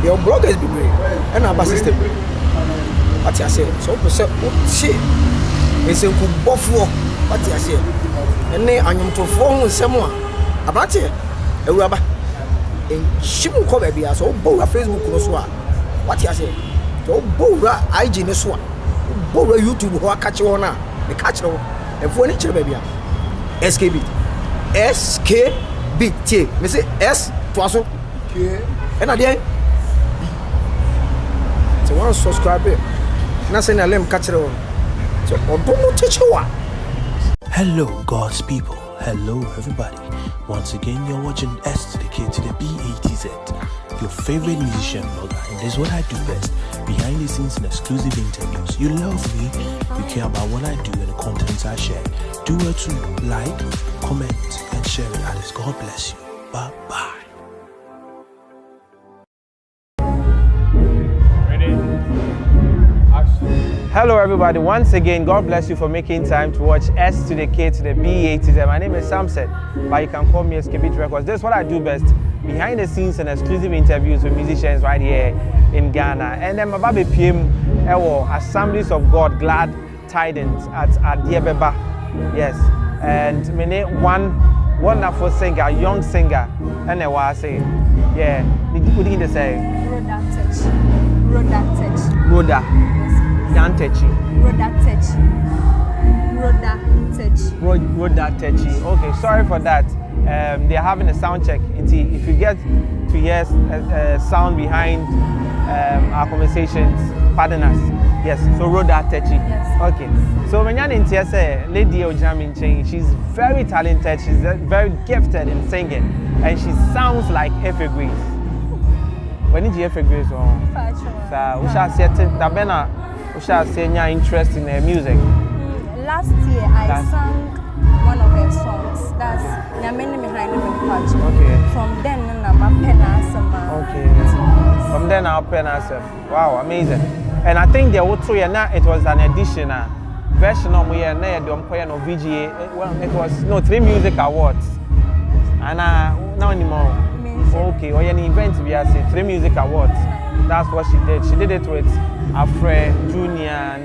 your bloggers be brave and our system. What you say? So shit. It's a good buffalo. What you say? And then I'm to phone someone about it. A rubber. And she will come baby as old bow Facebook. What you say? So bow IG this one. Bow YouTube who are catching on now. The catcher and for nature baby. SKB. SKB. Me say S to us. And again. So one subscriber. Nothing I let catch it on. So don't teach you what. Hello, God's people. Hello, everybody. Once again, you're watching S to the K to the B-A-T-Z, your favorite musician blogger, and this is what I do best: behind the scenes and exclusive interviews. You love me, you care about what I do and the contents I share. Do well to like, comment, and share it. Alice, God bless you. Bye bye. Hello everybody, once again, God bless you for making time to watch S to the K to the B-A-T-Z. My name is Samson, but you can call me SKB Records. This is what I do best: behind the scenes and exclusive interviews with musicians right here in Ghana. And then my baby PM Assemblies of God Glad Tidings at Adiabeba. Yes, and my name one wonderful singer, young singer, and then what I say, yeah, what did you say? Rhoda. Rhoda Techi. Okay, sorry for that. They're having a sound check. If you get to hear sound behind our conversations, pardon us. Yes, so Rhoda Techi. Yes. Okay. So when you're in TSA, Lady Ojamin, she's very talented, she's very gifted in singing, and she sounds like Efe Grace. When did you Efe Grace on? So we shall say Tabena. We shall say your interest in music. Last year I sang one of her songs. That's Nyamene Behind the Patch. Okay. From then I'm a penasama. Okay. From then I'll penasama. Wow, amazing. And I think there was it was an addition version of we no VGA. Well, it was 3 music awards. And now anymore. Okay, or an event we have 3 music awards. That's what she did. She did it with Afre, Junior,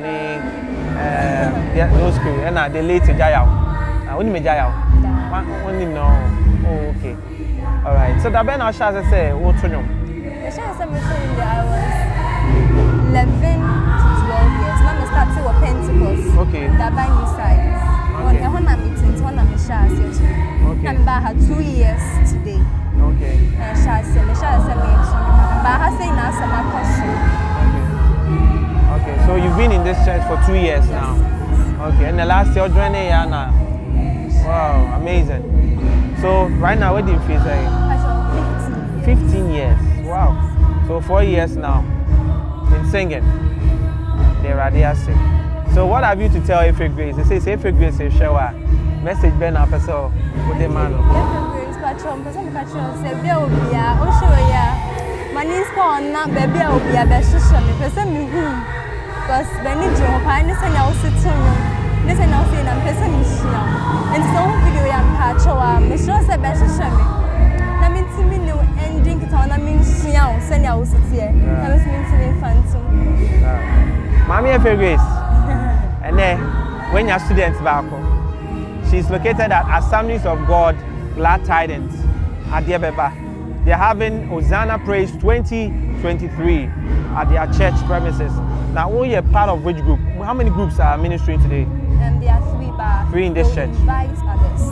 those crew, and the late Jayao. Only Jayao. Only no. Oh, okay. All right. So that Ben Asha say, what's your name? I was 11 to 12 years. Now I started with Pentecost. Okay. That by me side. Okay. When I'm meeting, when I'm okay. I'm back 2 years today. Okay. Okay, so you've been in this church for 2 years now. Okay, and the last year joining Yana. Wow, amazing. So right now, what do you feel saying? 15 years. Wow. So 4 years now in singing. There are there sing. So what have you to tell Efe Grace? They say Efe Grace is shower. Message Ben up so with the man. Because Benny Joe, I listen now sit on listen now saying I'm person is now. And so video I'm patch or Michelle said best show me. That means to me no ending it on I mean now send your sit here. That was means to be fun too. Mommy Efe Grace. And then when your students back home, she's located at Assemblies of God Glad Tidings at Diabeba. They're having Hosanna Praise 2023 at their church premises. Now, all you're part of which group? How many groups are ministering today? There are 3 bars. 3 in this church. Invite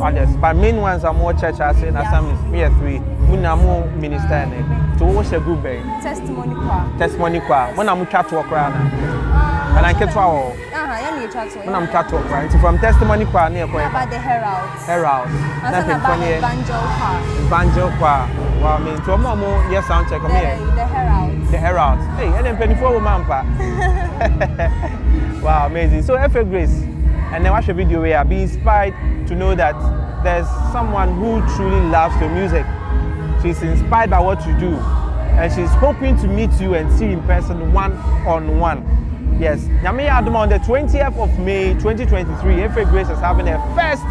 others. But main ones are more church assemblies. We are 3. We are more ministering. So what's your group? Testimony choir. Testimony choir. When I'm chat walk around. And I get to when I'm chat walk right. From testimony choir near about the heralds. Heralds. Nothing about evangel choir. Evangel choir. Wow, I mean, to a mom, yes, sound check on here. The heralds. The heralds. Hey, and then 24 woman pa. Wow, amazing. So Efe Grace, and then watch a video where be inspired to know that there's someone who truly loves your music. She's inspired by what you do, and she's hoping to meet you and see you in person one-on-one. Yes, Nyame Adom on the 20th of May 2023, Efe Grace is having her first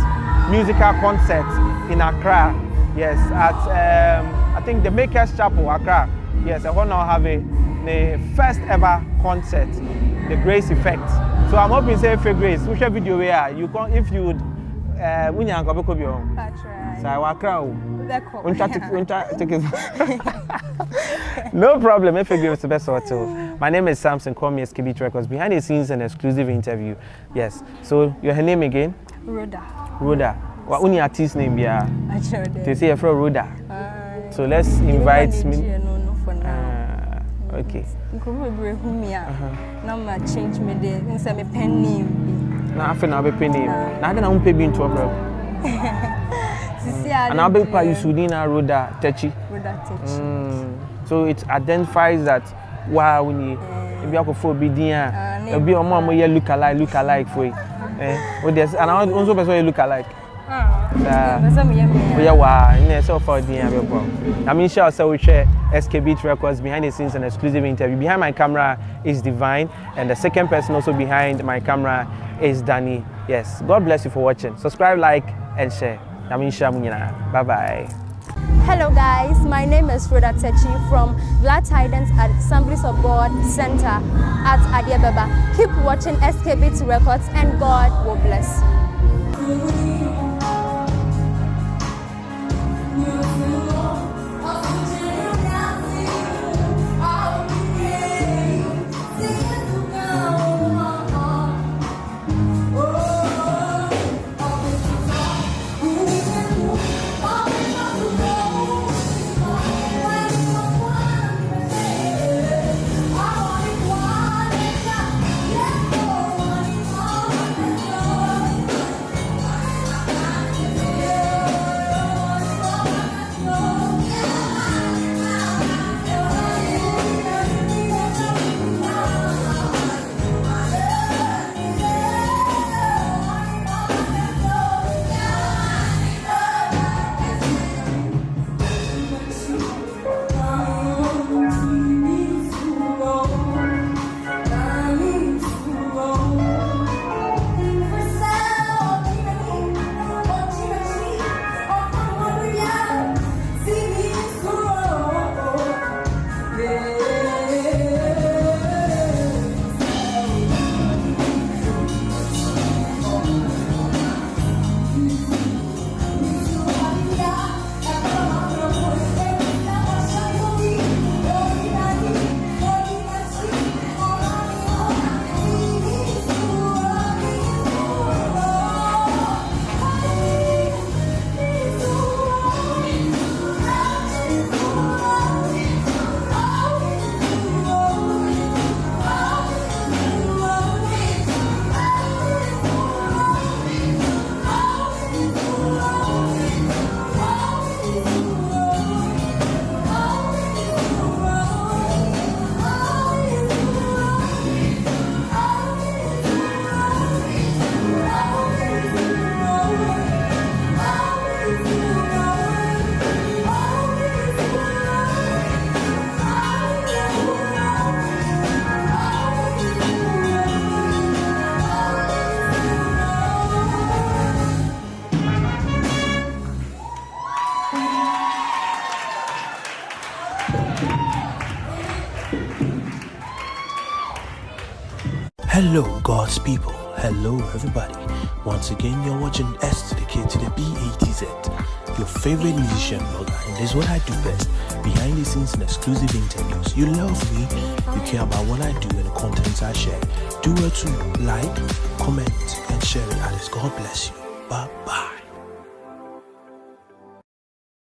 musical concert in Accra. Yes, at I think the Makers Chapel, Accra. Yes, I want to have the first ever concert, the Grace Effect. So I'm hoping say for Grace, which video where you can, if you would, when you go be on. So I walk out. No problem. If you give the best hotel. My name is Samson. Call me SKB Records. Behind the scenes, an exclusive interview. Yes. So your name again? Rhoda. Rhoda. What only artist name be? To say from Rhoda. So let's invite me. Okay. Now I change me there. Instead me pen name. Now I feel now be pen name. Now I don't pay into a problem. And I'll be part you Sudina Rhoda Techi. Rhoda Techi. So it identifies that wow when you if you for be there, it'll be a mom where you look alike for it. Oh there's and also person you look alike. Yeah, wow, in so far I mean sure so we share SKB Records behind the scenes an exclusive interview. Behind my camera is Divine and the second person also behind my camera is Danny. Yes, God bless you for watching. Subscribe, like and share. I mean sure bye bye. Hello guys, my name is Rhoda Techi from Glad Tidings at Assemblies of God Center at Adiababa. Keep watching SKB Records and God will bless you. Hello, God's people. Hello, everybody. Once again, you're watching S to the K to the B-A-T-Z, your favorite musician blogger. And this is what I do best. Behind the scenes and exclusive interviews. You love me, you care about what I do and the contents I share. Do well to like, comment, and share it. Others. God bless you. Bye-bye.